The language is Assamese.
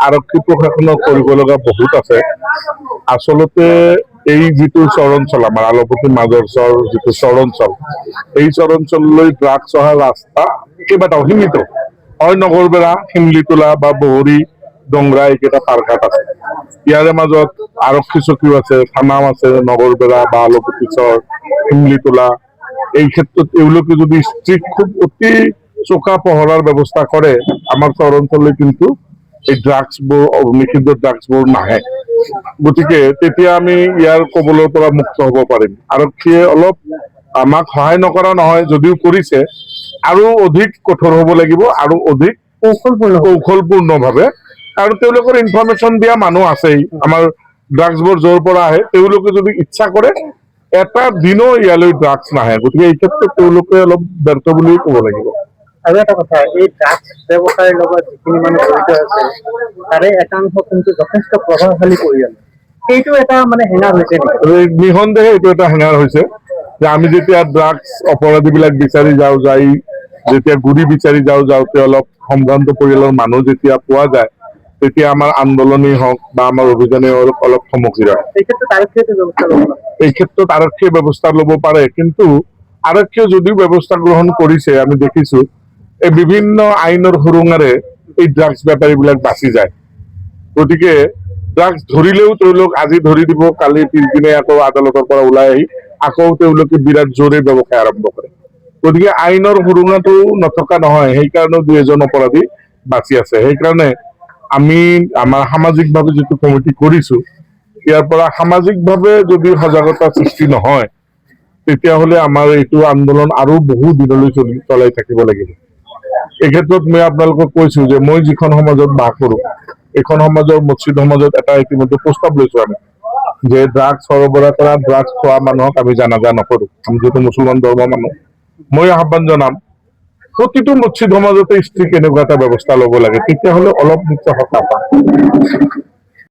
আৰক্ষী প্ৰশাসনক কৰিব লগা বহুত আছে। আচলতে এই যিটো চৰঞ্চল আমাৰ আলপতি মাজৰচৰ যিটো চৰঞ্চল, এই চৰঞ্চললৈ ড্ৰাগছ অহা ৰাস্তা কেইবাটাও সীমিত হয়। নগৰবেৰা, শিমলিতোলা বা বহৰী, ডংৰা এইকেইটা পাৰ্ঘাট আছে। ইয়াৰে মাজত আৰক্ষী চকীও আছে, থানাও আছে, নগৰবেৰা বা আলপতি চৰ, শিমলিতোলা। এই ক্ষেত্ৰত এওঁলোকে যদি ষ্ট্ৰিক্ট খুব অতি চোকা পহৰাৰ ব্যৱস্থা কৰে, আমাৰ চৰঞ্চললৈ কিন্তু এই ড্ৰাগছবোৰ, নিষিদ্ধ ড্ৰাগছবোৰ নাহে। গতিকে তেতিয়া আমি ইয়াৰ কবলৰ পৰা মুক্ত হ'ব পাৰিম। আৰক্ষীয়ে অলপ আমাক সহায় নকৰা নহয়, যদিও কৰিছে, আৰু অধিক কঠোৰ হ'ব লাগিব আৰু অধিক কৌশলপূৰ্ণভাৱে। আৰু তেওঁলোকৰ ইনফৰমেশ্যন দিয়া মানুহ আছেই। আমাৰ ড্ৰাগছবোৰ য'ৰ পৰা আহে তেওঁলোকে যদি ইচ্ছা কৰে এটা দিনো ইয়ালৈ ড্ৰাগছ নাহে। গতিকে এই ক্ষেত্ৰত তেওঁলোকে অলপ ব্যৰ্থ বুলিয়ে ক'ব লাগিব। আৰু এটা কথা, এই ড্ৰাগছ ব্যৱসায়ৰ লগত যিখিনি মানুহ জড়িত আছে তাৰে একাংশ কিন্তু যথেষ্ট প্ৰভাৱশালী পৰিয়াল। সেইটো এটা মানে হেঙাৰ হৈছে নেকি? নিঃসন্দেহে এইটো এটা হেঙাৰ হৈছে যে আমি যেতিয়া ড্ৰাগছ অপৰাধীবিলাক বিচাৰি যাওঁ, যেতিয়া গুৰি বিচাৰি যাওঁতে অলপ সম্ভ্ৰান্ত পৰিয়ালৰ মানুহ যেতিয়া পোৱা যায়, তেতিয়া আমাৰ আন্দোলনেই হওক বা আমাৰ অভিযানেই হওক অলপ থমকি ৰয়। এই ক্ষেত্ৰত আৰক্ষীয়ে ব্যৱস্থা ল'ব পাৰে, কিন্তু আৰক্ষীয়ে যদিও ব্যৱস্থা গ্ৰহণ কৰিছে, আমি দেখিছো এই বিভিন্ন আইনৰ সুৰুঙাৰে এই ড্ৰাগছ বেপাৰীবিলাক বাচি যায়। গতিকে ড্ৰাগছ ধৰিলেও তেওঁলোক আজি ধৰি দিব, কালি পিছদিনে আকৌ আদালতৰ পৰা ওলাই আহি আকৌ তেওঁলোকে বিৰাট জোৰে ব্যৱসায় আৰম্ভ কৰে। গতিকে আইনৰ সুৰুঙাটো নথকা নহয়, সেইকাৰণে দুই এজন অপৰাধী বাচি আছে। সেইকাৰণে আমি আমাৰ সামাজিকভাৱে যিটো কমিটি কৰিছো, ইয়াৰ পৰা সামাজিকভাৱে যদি সজাগতা সৃষ্টি নহয়, তেতিয়াহ'লে আমাৰ এইটো আন্দোলন আৰু বহু দিনলৈ চলাই থাকিব লাগিব। এই ক্ষেত্ৰত মই আপোনালোকক কৈছো যে মই যিখন সমাজত বাস কৰো, এইখন সমাজৰ মছজিদ সমাজত এটা ইতিমধ্যে প্ৰস্তাৱ লৈছো আমি, যে ড্ৰাগছ সৰবৰাহ কৰা, ড্ৰাগছ খোৱা মানুহক আমি জানাজা নকৰো। আমি যিহেতু মুছলমান ধৰ্মৰ মানুহ, মই আহ্বান জনাম প্ৰতিটো মছজিদ সমাজতে ষ্ট্ৰিক্ট এনেকুৱা এটা ব্যৱস্থা ল'ব লাগে, তেতিয়াহ'লে অলপ নিশ্চয় সকাহ পায়।